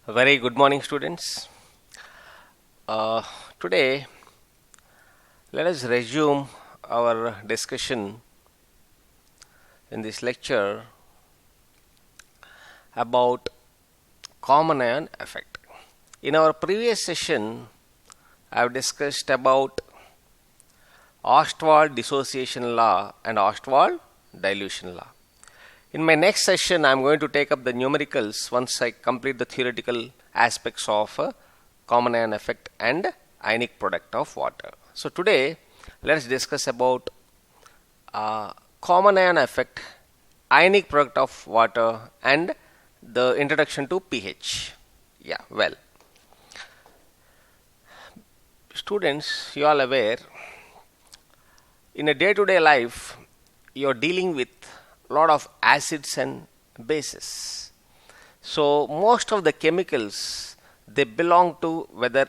Very good morning, students. Today, let us resume our discussion in this lecture about common ion effect. In our previous session, I have discussed about Ostwald dissociation law and Ostwald dilution law. In my next session, I am going to take up the numericals once I complete the theoretical aspects of common ion effect and ionic product of water. So today, let us discuss about common ion effect, ionic product of water, and the introduction to pH. Students, you are aware, in a day-to-day life, you are dealing with lot of acids and bases. So most of the chemicals, they belong to whether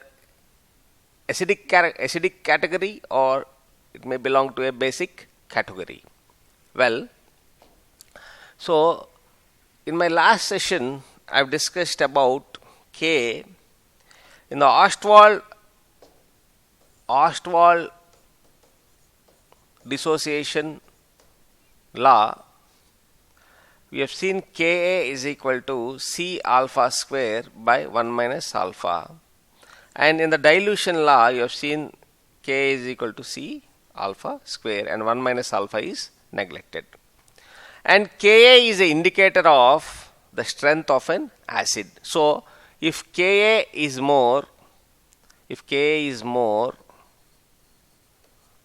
acidic category or it may belong to a basic category. Well, so in my last session I have discussed about K. In the Ostwald dissociation law, we have seen Ka is equal to C alpha square by 1 minus alpha, and in the dilution law you have seen Ka is equal to C alpha square and 1 minus alpha is neglected, and Ka is an indicator of the strength of an acid. So if Ka is more,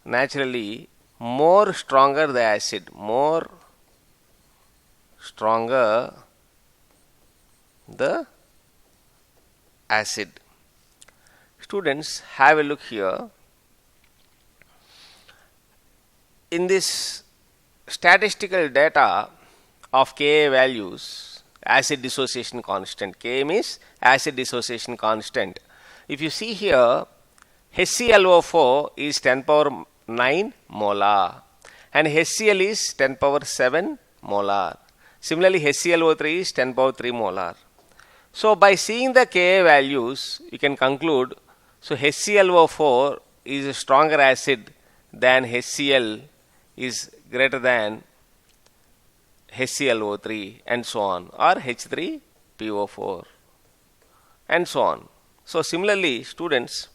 naturally more stronger the acid, more stronger the acid. Students, have a look here. In this statistical data of Ka values, acid dissociation constant, Ka means acid dissociation constant. If you see here, HClO4 is 10 power 9 molar and HCl is 10 power 7 molar. Similarly, HClO3 is 10 power 3 molar. So by seeing the Ka values, you can conclude, so HClO4 is a stronger acid than HCl is greater than HClO3 and so on, or H3PO4 and so on. So similarly, students,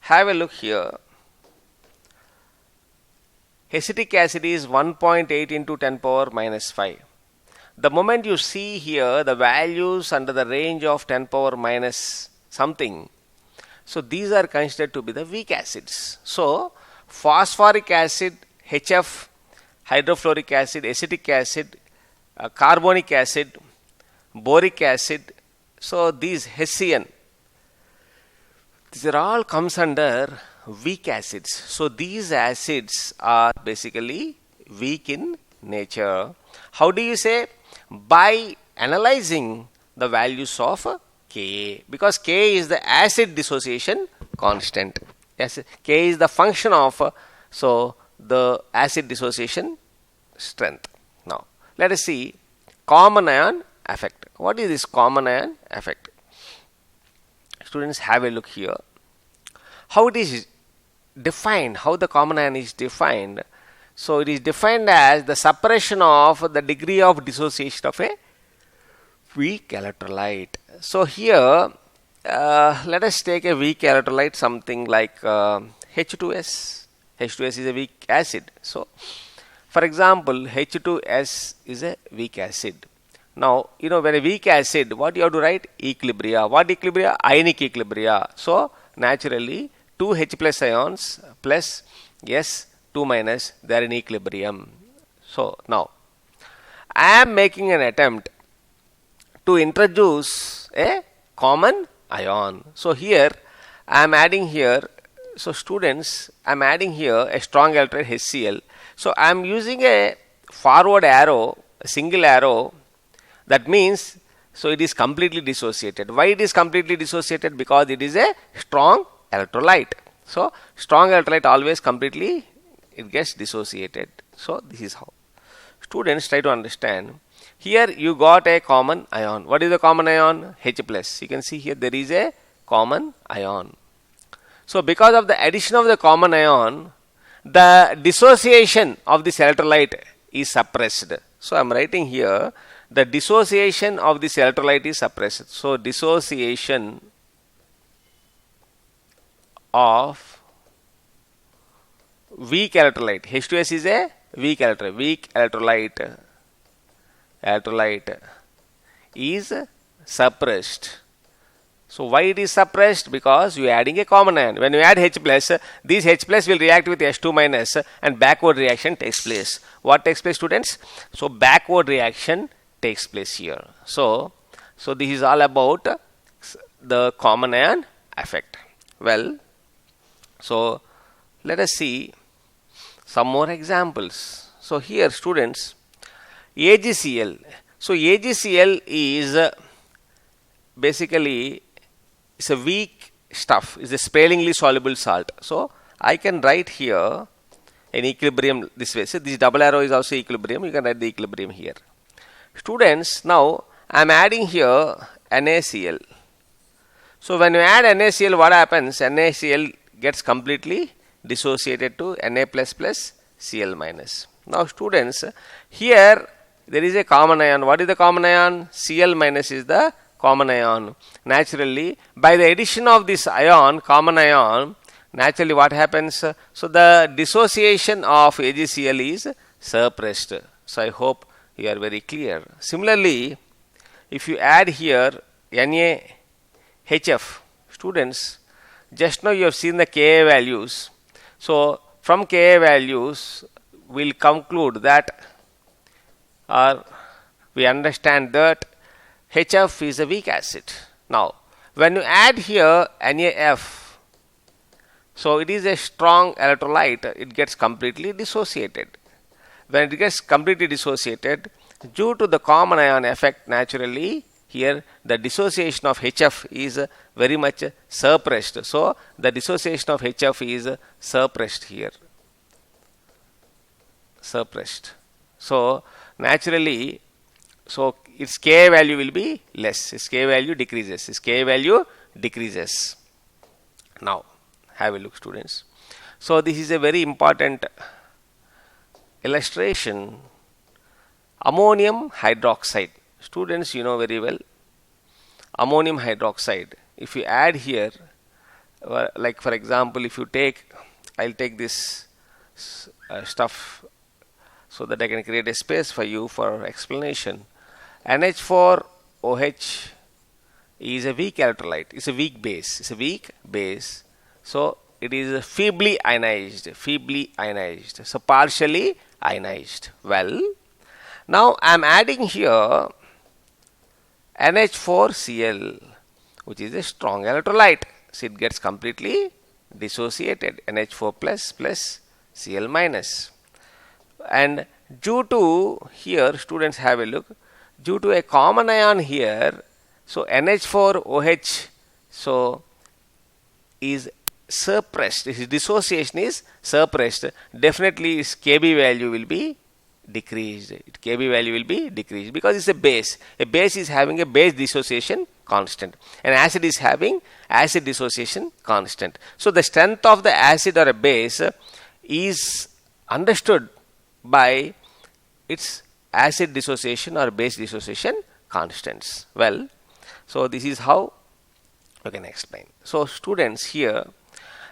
have a look here. Acetic acid is 1.8 into 10 power minus 5. The moment you see here the values under the range of 10 power minus something, so these are considered to be the weak acids. So phosphoric acid, HF, hydrofluoric acid, acetic acid, carbonic acid, boric acid, so these Hessian, these are all comes under weak acids. So these acids are basically weak in nature. How do you say? By analyzing the values of Ka, because Ka is the acid dissociation constant. Yes, Ka is the function of the acid dissociation strength. Now let us see common ion effect. What is this common ion effect? Students, have a look here. How it is defined, how the common ion is defined. So it is defined as the suppression of the degree of dissociation of a weak electrolyte. So here, let us take a weak electrolyte, something like H2S. H2S is a weak acid. So, for example, H2S is a weak acid. Now, when a weak acid, what you have to write? Equilibria. What equilibria? Ionic equilibria. So, naturally, 2 H plus ions plus S 2 minus, they are in equilibrium. So now I am making an attempt to introduce a common ion. So here I am adding here, so students, I am adding here a strong electrolyte HCl. So I am using a forward arrow, a single arrow. That means, so it is completely dissociated. Why it is completely dissociated? Because it is a strong electrolyte. So strong electrolyte always completely it gets dissociated. So this is how. Students, try to understand. Here you got a common ion. What is the common ion? H plus. You can see here there is a common ion. So because of the addition of the common ion, the dissociation of this electrolyte is suppressed. So I am writing here the dissociation of this electrolyte is suppressed. So dissociation of weak electrolyte. H2S is a weak electrolyte. Weak electrolyte is suppressed. So why it is suppressed? Because you are adding a common ion. When you add H plus, this H plus will react with H2 minus and backward reaction takes place. What takes place, students? So backward reaction takes place here. So this is all about the common ion effect. Well, so let us see some more examples. So here, students, AgCl. So AgCl is basically it's a weak stuff. It's a sparingly soluble salt. So I can write here an equilibrium this way. So this double arrow is also equilibrium. You can write the equilibrium here. Students, now I am adding here NaCl. So when you add NaCl, what happens? NaCl gets completely dissociated to Na plus plus Cl minus. Now students, here there is a common ion. What is the common ion? Cl minus is the common ion. Naturally, by the addition of this ion, common ion, naturally what happens? So the dissociation of AgCl is suppressed. So I hope you are very clear. Similarly, if you add here NaHF, students, just now you have seen the Ka values. So from Ka values, we'll conclude that, or we understand that HF is a weak acid. Now, when you add here NaF, so it is a strong electrolyte, it gets completely dissociated. When it gets completely dissociated, due to the common ion effect, naturally, here the dissociation of HF is very much suppressed. So, the dissociation of HF is suppressed here. Suppressed. So, naturally, so its Ka value will be less. Its Ka value decreases. Its Ka value decreases. Now, have a look, students. So, this is a very important illustration. Ammonium hydroxide. Students, you know very well. Ammonium hydroxide. If you add here, like for example, if you take, I'll take this stuff so that I can create a space for you for explanation. NH4OH is a weak electrolyte. It's a weak base. It's a weak base. So it is feebly ionized. Feebly ionized. So partially ionized. Well, now I am adding here NH4Cl, which is a strong electrolyte. So it gets completely dissociated. NH4 plus Cl minus. And due to here, students have a look, due to a common ion here, so NH4OH so is suppressed. Its dissociation is suppressed. Definitely its Kb value will be decreased. Kb value will be decreased because it's a base. A base is having a base dissociation constant. An acid is having acid dissociation constant. So the strength of the acid or a base is understood by its acid dissociation or base dissociation constants. Well, so this is how we can explain. So students, here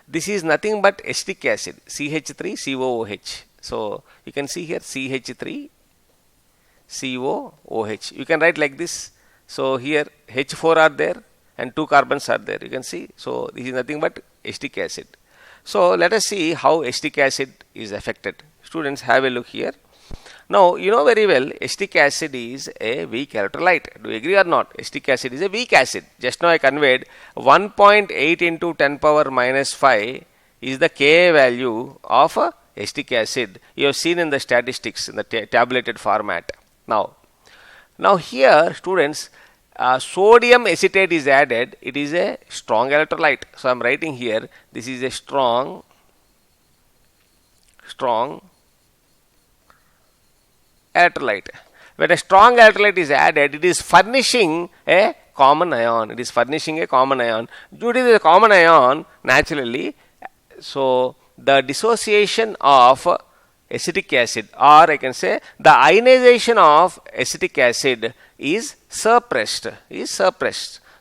this is nothing but acetic acid, CH3COOH. So you can see here CH3COOH. You can write like this. So here H4 are there and 2 carbons are there. You can see. So this is nothing but acetic acid. So let us see how acetic acid is affected. Students, have a look here. Now, you know very well acetic acid is a weak electrolyte. Do you agree or not? Acetic acid is a weak acid. Just now I conveyed 1.8 into 10 power minus 5 is the Ka value of acetic acid. You have seen in the statistics in the tabulated format. Now here, students, sodium acetate is added. It is a strong electrolyte. So I am writing here, this is a strong electrolyte. when a strong electrolyte is added, it is furnishing a common ion. It is furnishing a common ion. Due to the common ion, naturally, so the dissociation of acetic acid, or I can say the ionization of acetic acid is suppressed.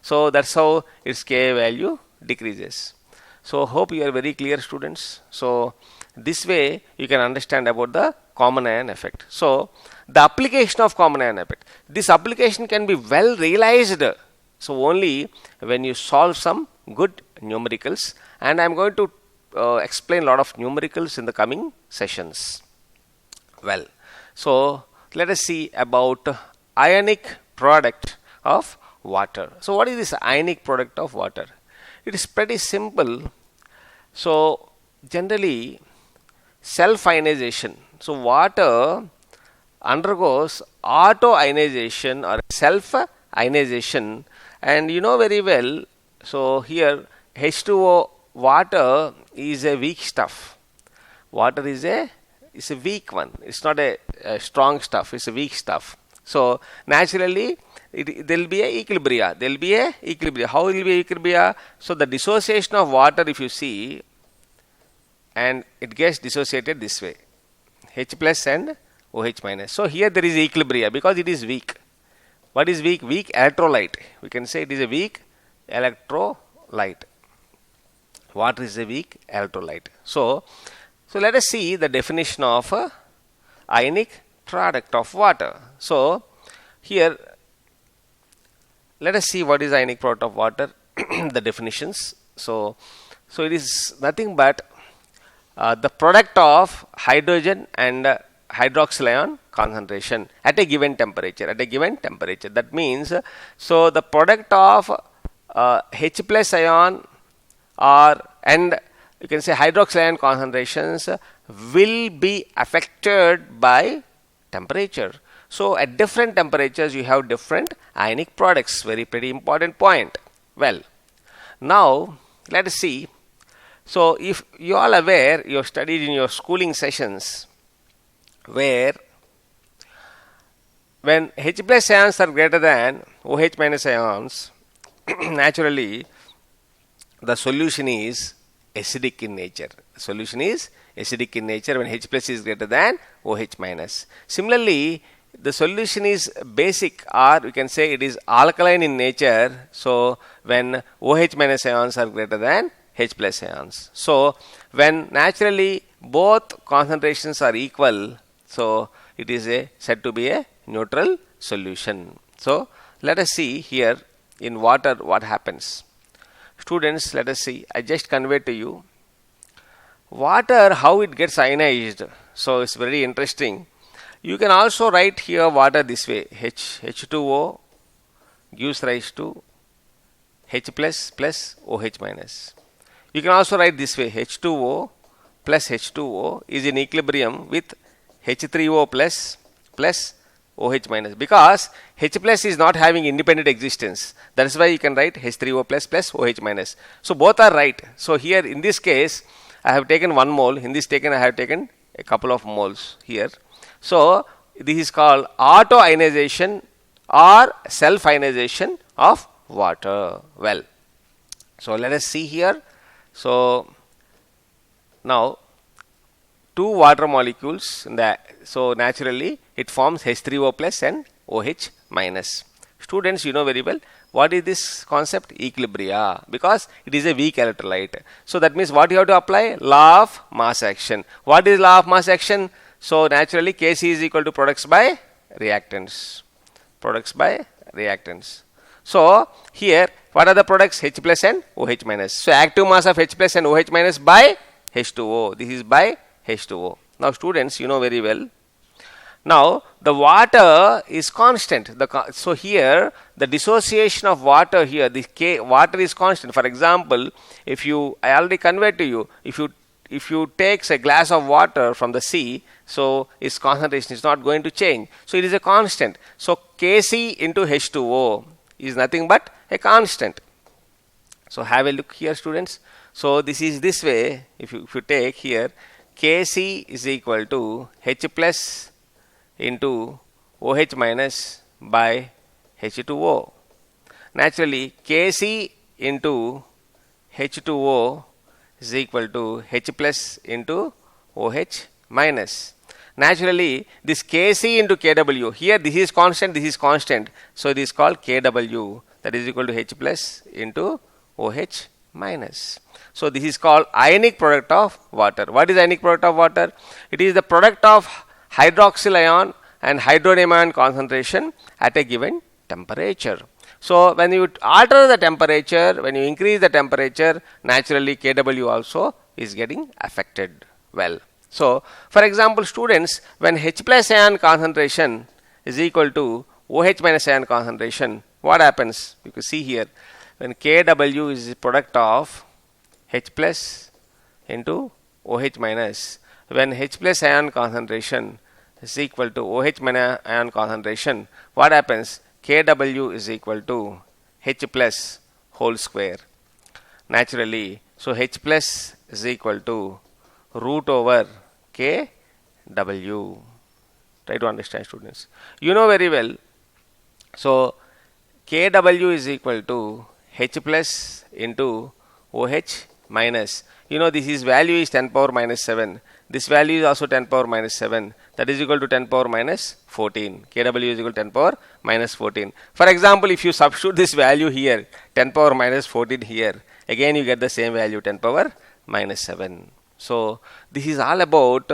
So that's how its Ka value decreases. So hope you are very clear, students. So this way you can understand about the common ion effect. So the application of common ion effect. This application can be well realized. So only when you solve some good numericals, and I am going to explain a lot of numericals in the coming sessions. Well, so let us see about ionic product of water. So what is this ionic product of water? It is pretty simple. So generally self-ionization. So water undergoes auto-ionization or self-ionization, and you know very well, so here H2O, water is a weak stuff. Water is a weak one. It's not a strong stuff. It's a weak stuff. So naturally, there will be a equilibria. How will be equilibria? So the dissociation of water, if you see, and it gets dissociated this way, H plus and OH minus. So here there is equilibria because it is weak. What is weak? Weak electrolyte. We can say it is a weak electrolyte. Water is a weak electrolyte. So let us see the definition of a ionic product of water. So here let us see what is ionic product of water. The definitions. So it is nothing but the product of hydrogen and hydroxyl ion concentration at a given temperature. That means, so the product of H plus ion and you can say hydroxyl ion concentrations will be affected by temperature. So at different temperatures you have different ionic products. Pretty important point. Well, now let us see. So if you are aware, you have studied in your schooling sessions where when H plus ions are greater than OH minus ions, naturally the solution is acidic in nature. When H plus is greater than OH minus. Similarly, the solution is basic, or we can say it is alkaline in nature. So when OH minus ions are greater than H plus ions. So when naturally both concentrations are equal, so it is said to be a neutral solution. So let us see here in water what happens. Students, let us see. I just conveyed to you water, how it gets ionized. So it's very interesting. You can also write here water this way. H2O gives rise to H plus plus OH minus. You can also write this way. H2O plus H2O is in equilibrium with H3O plus plus OH minus, because H plus is not having independent existence. That is why you can write H3O plus plus OH minus. So both are right. So here in this case I have taken 1 mole. In this I have taken a couple of moles here. So this is called auto-ionization or self-ionization of water. Well, so let us see here. So now 2 water molecules, so naturally it forms H3O plus and OH minus. Students, you know very well what is this concept? Equilibria, because it is a weak electrolyte. So that means what you have to apply? Law of mass action. What is law of mass action? So naturally Kc is equal to products by reactants. So here what are the products? H plus and OH minus. So active mass of H plus and OH minus by H2O. This is by H2O. Now students, you know very well. Now the water is constant. So here the dissociation of water here, water is constant. For example, I already conveyed to you, if you take a glass of water from the sea, so its concentration is not going to change. So it is a constant. So Kc into H2O is nothing but a constant. So have a look here, students. So this is this way. If you take here, Kc is equal to H plus into OH minus by H2O. Naturally, Kc into H2O is equal to H plus into OH minus. Naturally, this Kc into Kw, here this is constant, so it is called Kw, that is equal to H plus into OH minus. So this is called ionic product of water. What is ionic product of water? It is the product of hydroxyl ion and hydronium ion concentration at a given temperature. So when you alter the temperature, when you increase the temperature, naturally Kw also is getting affected. Well, so for example, students, when H plus ion concentration is equal to OH minus ion concentration, what happens? You can see here, when Kw is the product of H plus into OH minus, when H plus ion concentration is equal to OH minus ion concentration, what happens? Kw is equal to H plus whole square. Naturally, so H plus is equal to root over Kw. Try to understand, students. You know very well. So Kw is equal to H plus into OH minus. You know this is value is 10 power minus 7. This value is also 10 power minus 7. That is equal to 10 power minus 14. Kw is equal to 10 power minus 14. For example, if you substitute this value here, 10 power minus 14 here, again you get the same value, 10 power minus 7. So this is all about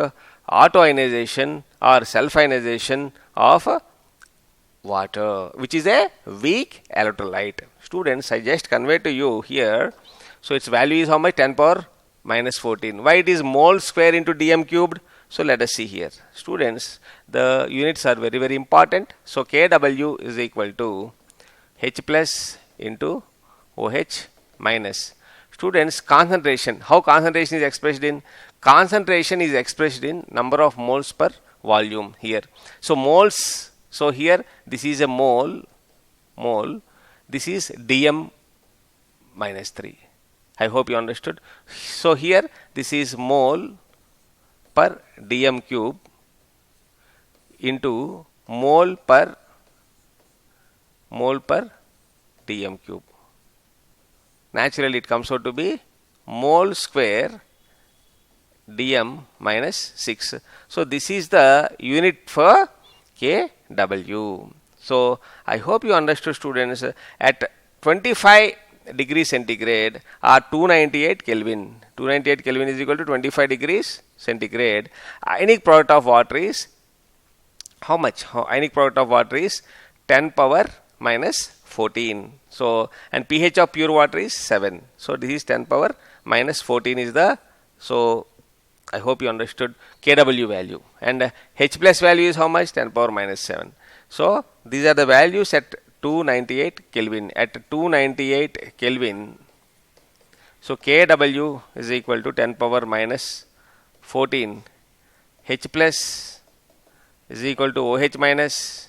autoionization or self-ionization of water, which is a weak electrolyte. Students, I just convey to you here. So its value is how much? 10 power minus 14. Why it is mole square into dm cubed? So let us see here. Students, the units are very, very important. So Kw is equal to H plus into OH minus. Students, concentration. How concentration is expressed in? Concentration is expressed in number of moles per volume here. So moles, so here this is a mole, this is dm minus 3. I hope you understood. So here this is mole per dm cube into mole per dm cube. Naturally it comes out to be mole square dm minus 6. So this is the unit for Kw. So I hope you understood, students. At 25 degrees centigrade or 298 Kelvin. 298 Kelvin is equal to 25 degrees centigrade. Ionic product of water is how much? Ionic product of water is 10 power minus 14. So, and pH of pure water is 7. So, this is 10 power minus 14 is the, so I hope you understood Kw value. And H plus value is how much? 10 power minus 7. So, these are the values at 298 Kelvin. At 298 Kelvin, so Kw is equal to 10 power minus 14. H plus is equal to OH minus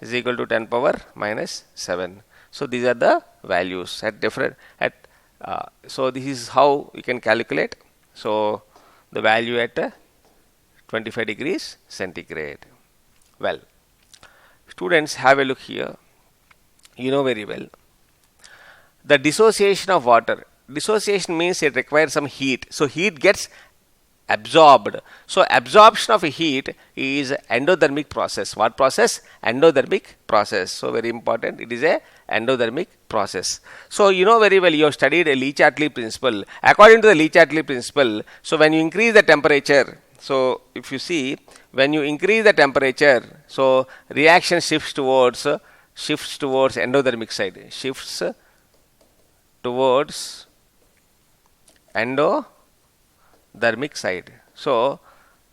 is equal to 10 power minus 7. So these are the values at different so this is how you can calculate. So the value at 25 degrees centigrade. Well, students, have a look here. You know very well the dissociation of water. Dissociation means it requires some heat. So heat gets absorbed. So absorption of heat is endothermic process. What process? Endothermic process. So very important. It is a endothermic process. So you know very well, you have studied a Le-Chatelet principle. According to the Le-Chatelet principle, so when you increase the temperature, so if you see, when you increase the temperature, so reaction shifts towards endothermic side. Shifts towards endothermic side. So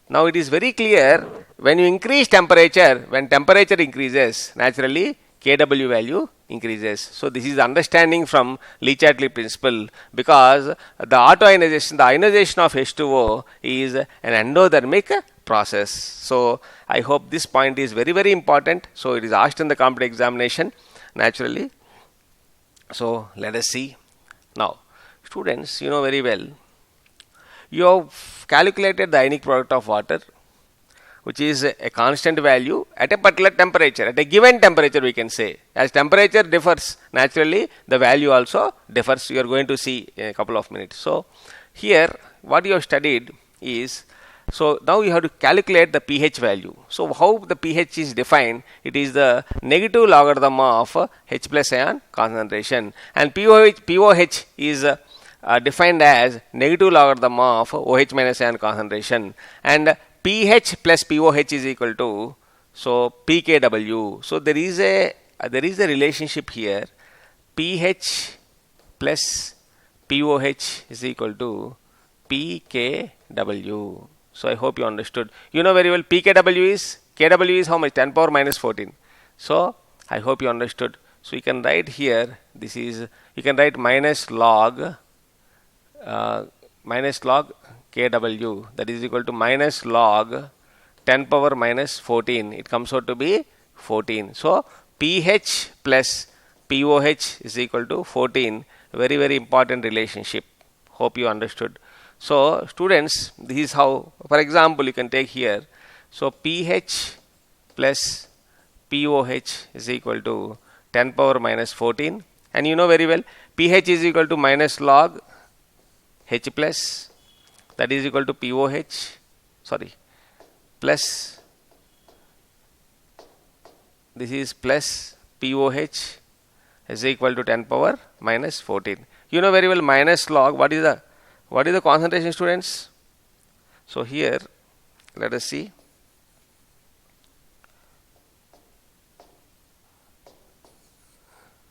now it is very clear, when you increase temperature, when temperature increases, naturally Kw value increases. So this is the understanding from Le-Chatelet principle, because the autoionization, the ionization of H2O is an endothermic process. So I hope this point is very, very important. So it is asked in the competitive examination naturally. So let us see. Now students, you know very well, you have calculated the ionic product of water. which is a constant value at a particular temperature, at a given temperature we can say. As temperature differs, naturally the value also differs. You are going to see in a couple of minutes. So here what you have studied is, so now you have to calculate the pH value. So how the pH is defined? It is the negative logarithm of H plus ion concentration, and pOH is defined as negative logarithm of OH minus ion concentration, and pH plus pOH is equal to, so pKW. So there is a relationship here. pH plus pOH is equal to pKW. So I hope you understood. You know very well pKW is, KW is how much? 10 power minus 14. So I hope you understood. So you can write here, this is, you can write minus log KW, that is equal to minus log 10 power minus 14. It comes out to be 14. So pH plus pOH is equal to 14. Very, very important relationship. Hope you understood. So students, this is how, for example, you can take here. So pH plus pOH is equal to 10 power minus 14, and you know very well pH is equal to minus log H plus, that is equal to pOH, sorry, plus, this is plus pOH is equal to 10 power minus 14. You know very well minus log, what is the concentration, students? So here let us see.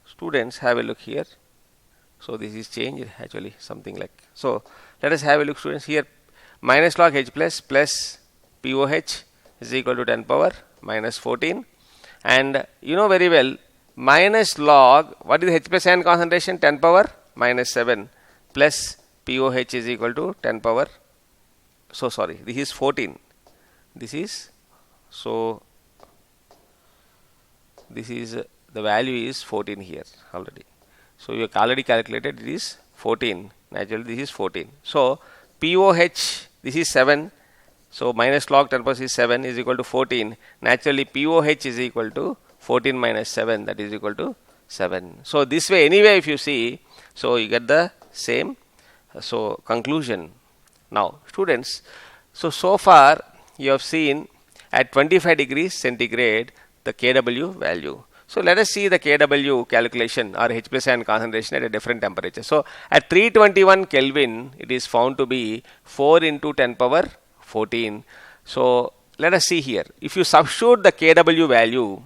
Students, have a look here. So this is changed actually, something like, so let us have a look, students. Here minus log H plus plus pOH is equal to 10 power minus 14, and you know very well minus log, what is H plus ion concentration? 10 power minus 7 plus pOH is equal to 10 power, so sorry, this is 14, this is, so this is the value is 14 here already. So you have already calculated, it is 14, naturally this is 14. So pOH, this is 7, so minus log 10 power is 7 is equal to 14, naturally pOH is equal to 14 minus 7, that is equal to 7. So this way, anyway, if you see, so you get the same, so conclusion. Now students, so far you have seen at 25 degrees centigrade the kW value. So let us see the kW calculation or H plus ion concentration at a different temperature. So at 321 Kelvin, it is found to be 4 into 10 power 14. So let us see here. If you substitute the kW value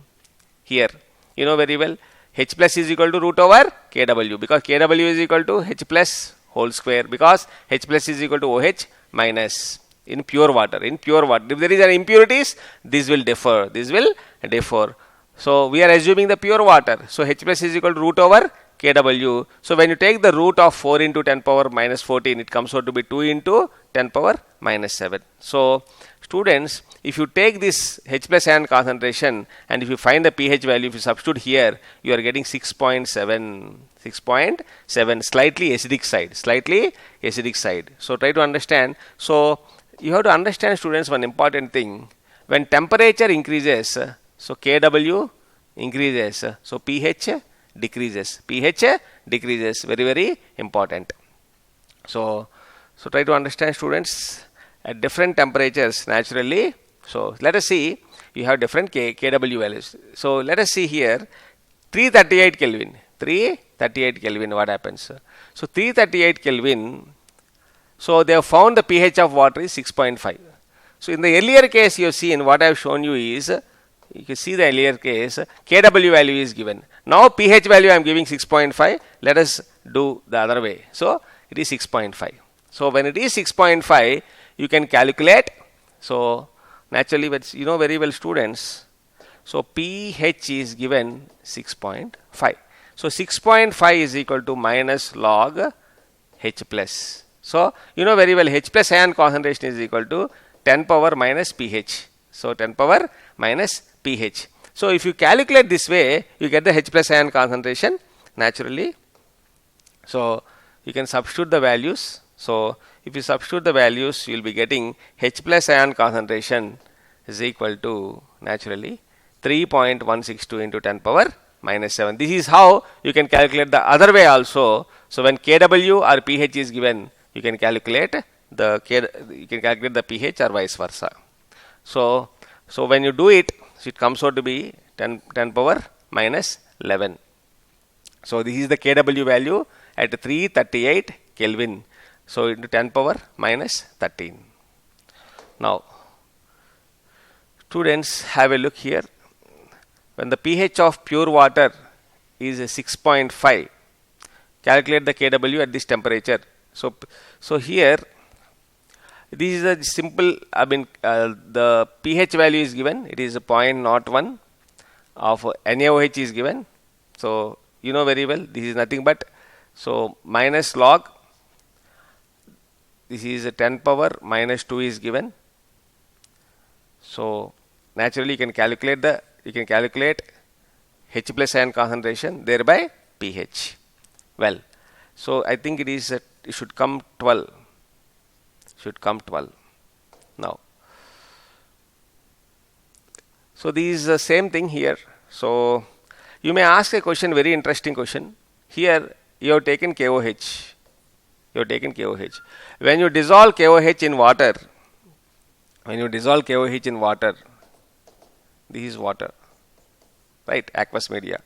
here, you know very well H plus is equal to root over kW, because kW is equal to H plus whole square, because H plus is equal to OH minus in pure water. In pure water, if there is an impurities, this will differ. This will differ. So we are assuming the pure water. So H plus is equal to root over kW. So when you take the root of 4 into 10 power minus 14, it comes out to be 2 into 10 power minus 7. So students, if you take this H plus ion concentration and if you find the pH value, if you substitute here, you are getting 6.7, 6.7, slightly acidic side. So try to understand. So you have to understand, students, one important thing. When temperature increases, so kW increases, so pH decreases. Very, very important. So try to understand, students, at different temperatures naturally. So let us see, you have different kW values. So let us see here 338 Kelvin, what happens? So 338 Kelvin, so they have found the pH of water is 6.5. So in the earlier case you have seen, what I have shown you is, you can see the earlier case, kW value is given. Now pH value I am giving 6.5. Let us do the other way. So it is 6.5. So when it is 6.5, you can calculate. So naturally, but you know very well, students, so pH is given 6.5. So 6.5 is equal to minus log H plus. So you know very well H plus ion concentration is equal to 10 power minus pH. So 10 power minus pH. So if you calculate this way, you get the H plus ion concentration naturally. So you can substitute the values. So if you substitute the values, you will be getting H plus ion concentration is equal to naturally 3.162 into 10 power minus 7. This is how you can calculate the other way also. So when Kw or pH is given, you can calculate the pH or vice versa. So when you do it, it comes out to be 10 power minus 11. So this is the Kw value at 338 Kelvin. So into 10 power minus 13. Now students, have a look here. When the pH of pure water is 6.5, calculate the Kw at this temperature. So here this is a simple, the pH value is given, it is 0.01 of NaOH is given. So you know very well, this is nothing but, so minus log, this is a 10 power minus 2 is given. So naturally you can calculate H plus ion concentration, thereby pH. Well, so I think it should come 12. Now, so this is the same thing here. So you may ask a question, very interesting question. Here you have taken KOH. When you dissolve KOH in water, this is water, right? Aqueous media.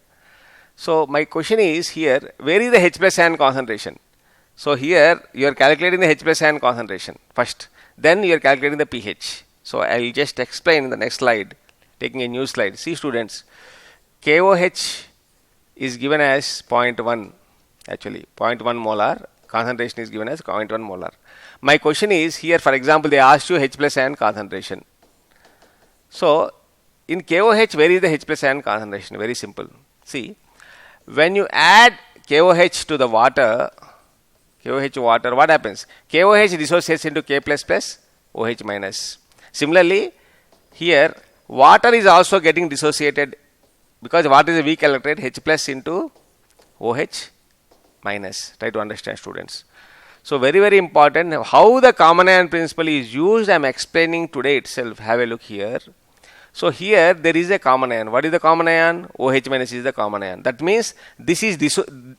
So my question is here, where is the H plus ion concentration? So here you are calculating the H plus ion concentration first, then you are calculating the pH. So I will just explain in the next slide, taking a new slide. See students, KOH is given as 0.1, actually 0.1 molar, concentration is given as 0.1 molar. My question is here, for example, they asked you H plus ion concentration. So in KOH, where is the H plus ion concentration? Very simple. See, when you add KOH to the water, what happens? KOH dissociates into K plus plus OH minus. Similarly, here water is also getting dissociated because water is a weak electrolyte, H plus into OH minus. Try to understand, students. So very, very important. How the common ion principle is used, I am explaining today itself. Have a look here. So here there is a common ion. What is the common ion? OH minus is the common ion. That means this is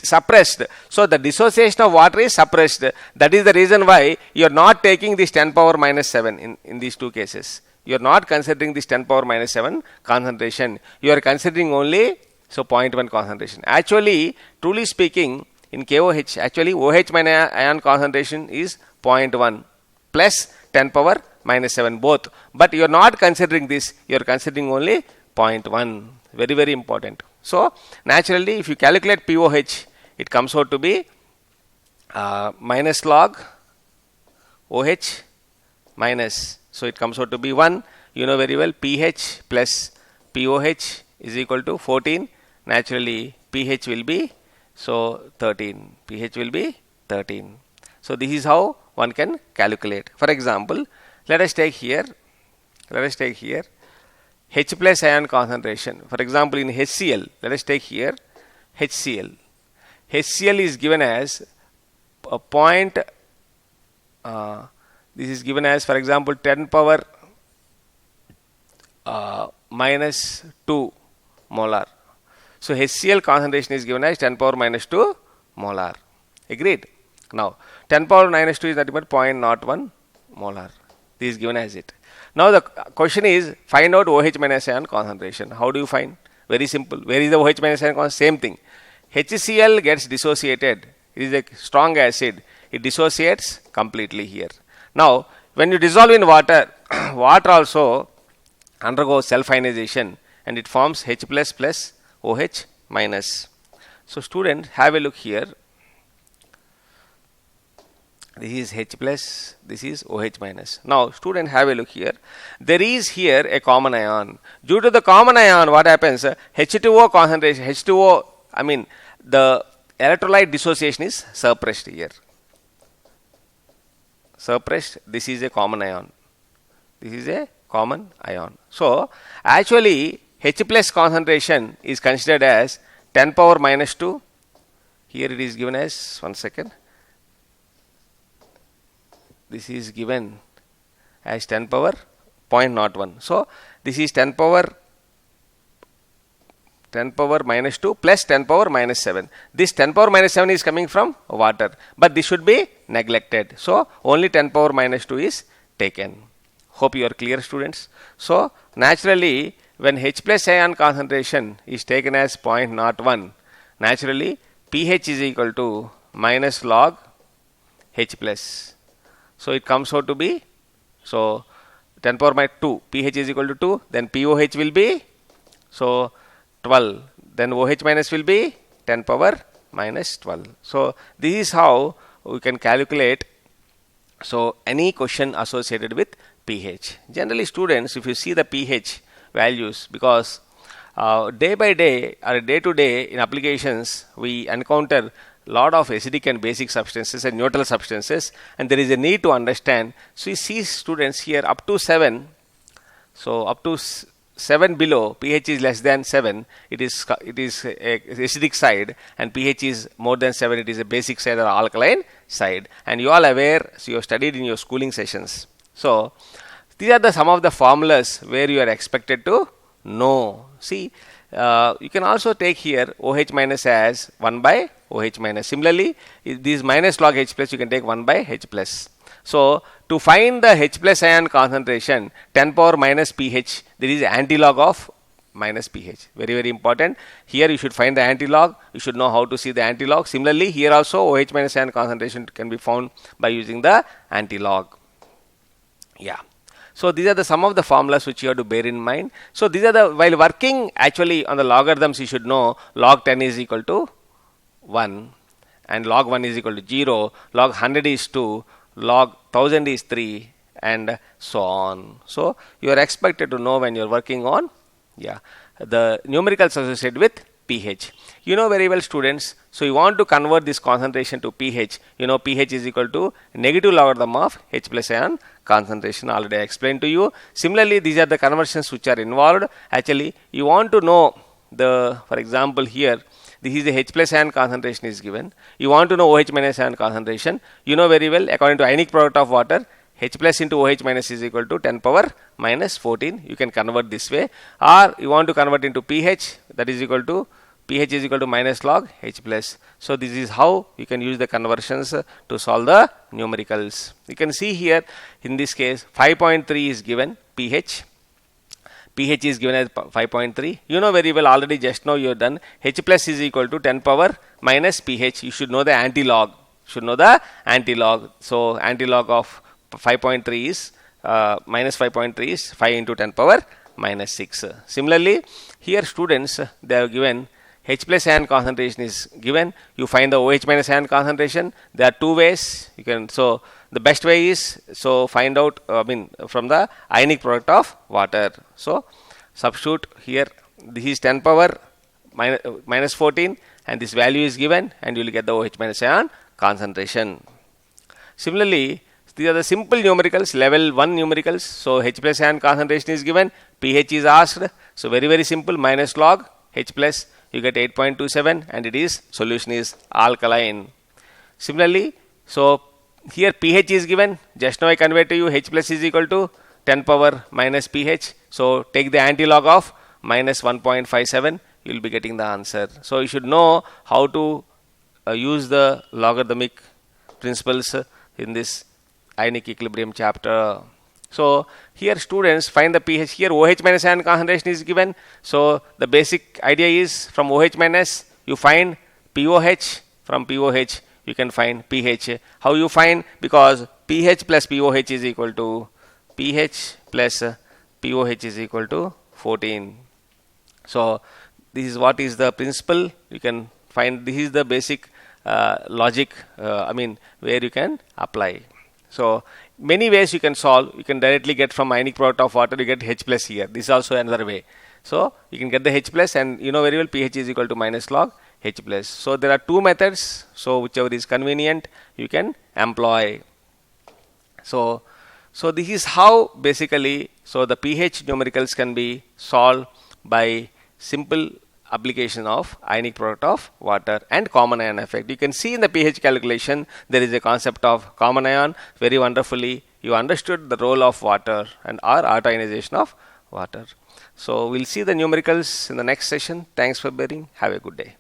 suppressed. So the dissociation of water is suppressed. That is the reason why you are not taking this 10 power minus 7 in these two cases. You are not considering this 10 power minus 7 concentration. You are considering only 0.1 concentration. Actually, truly speaking, in KOH, actually OH minus ion concentration is 0.1 plus 10 power minus 7 both, but you are not considering this, you are considering only 0.1. Very, very important. So naturally if you calculate POH, it comes out to be minus log OH minus, so it comes out to be 1. You know very well, pH plus POH is equal to 14. Naturally pH will be 13. pH will be 13. So this is how one can calculate. For example, let us take here H plus ion concentration. For example, in HCl, let us take here HCl. HCl is given as a point, this is given as, for example, 10 power minus 2 molar. So HCl concentration is given as 10 power minus 2 molar. Agreed? Now 10 power minus 2 is nothing but 0.01 molar. This is given as it. Now the question is, find out OH minus ion concentration. How do you find? Very simple. Where is the OH minus ion concentration? Same thing. HCl gets dissociated. It is a strong acid. It dissociates completely here. Now when you dissolve in water, water also undergoes self-ionization and it forms H plus plus OH minus. So students, have a look here. This is H plus, this is OH minus. Now student, have a look here. There is here a common ion. Due to the common ion, what happens? H2O concentration, H2O, the electrolyte dissociation is suppressed here. Suppressed, this is a common ion. This is a common ion. So actually H plus concentration is considered as 10 power minus 2. Here it is given as, one second. This is given as 10 power 0.01. So this is 10 power minus 2 plus 10 power minus 7. This 10 power minus 7 is coming from water, but this should be neglected. So only 10 power minus 2 is taken. Hope you are clear, students. So naturally, when H plus ion concentration is taken as 0.01, naturally pH is equal to minus log H plus. So it comes out to be, so 10 power minus 2, pH is equal to 2, then POH will be, so 12, then OH minus will be 10 power minus 12. So this is how we can calculate, so any question associated with pH. Generally, students, if you see the pH values, because day by day or day to day in applications we encounter lot of acidic and basic substances and neutral substances, and there is a need to understand. So you see, students, here up to 7, so up to 7 below, pH is less than 7, it is a acidic side, and pH is more than 7, it is a basic side or alkaline side. And you all aware, so you have studied in your schooling sessions. So these are some of the formulas where you are expected to know. See, you can also take here OH minus as 1 by OH minus. Similarly, these minus log H plus, you can take 1 by H plus. So to find the H plus ion concentration, 10 power minus pH, there is antilog of minus pH. Very, very important. Here you should find the antilog. You should know how to see the antilog. Similarly, here also OH minus ion concentration can be found by using the antilog. Yeah. So these are some of the formulas which you have to bear in mind. So these are while working actually on the logarithms, you should know log 10 is equal to 1 and log 1 is equal to 0, log 100 is 2, log 1000 is 3, and so on. So you are expected to know when you are working on the numericals associated with pH. You know very well, students, so you want to convert this concentration to pH. You know pH is equal to negative logarithm of H plus ion concentration. Already I explained to you. Similarly, these are the conversions which are involved. Actually, you want to know for example, here this is the H plus ion concentration is given. You want to know OH minus ion concentration. You know very well, according to ionic product of water, H plus into OH minus is equal to 10 power minus 14. You can convert this way, or you want to convert into pH, that is equal to pH is equal to minus log H plus. So this is how you can use the conversions to solve the numericals. You can see here in this case 5.3 is given pH. pH is given as 5.3. You know very well, already just now you have done. H plus is equal to 10 power minus pH. You should know the antilog. So antilog of 5.3 is minus 5.3 is 5 into 10 power minus 6. Similarly, here students, they have given H plus ion concentration is given. You find the OH minus ion concentration. There are two ways. You can, so the best way is, so find out from the ionic product of water. So substitute here, this is 10 power minus 14, and this value is given, and you will get the OH minus ion concentration. Similarly, these are the simple numericals, level 1 numericals. So H plus ion concentration is given, pH is asked. So very, very simple, minus log H plus, you get 8.27, and it is, solution is alkaline. Similarly, so here pH is given, just now I conveyed to you H plus is equal to 10 power minus pH. So take the antilog of minus 1.57, you will be getting the answer. So you should know how to use the logarithmic principles in this ionic equilibrium chapter. So here students, find the pH. Here OH minus ion concentration is given. So the basic idea is, from OH minus you find POH, from POH you can find pH. How you find? Because pH plus POH is equal to pH plus POH is equal to 14. So this is what is the principle. You can find, this is the basic logic, where you can apply. So many ways you can solve. You can directly get from ionic product of water, you get H plus here. This is also another way. So you can get the H plus, and you know very well pH is equal to minus log H plus. So there are two methods. So whichever is convenient, you can employ. So this is how basically, so the pH numericals can be solved by simple application of ionic product of water and common ion effect. You can see in the pH calculation there is a concept of common ion. Very wonderfully you understood the role of water and our ionization of water. So we'll see the numericals in the next session. Thanks for bearing. Have a good day.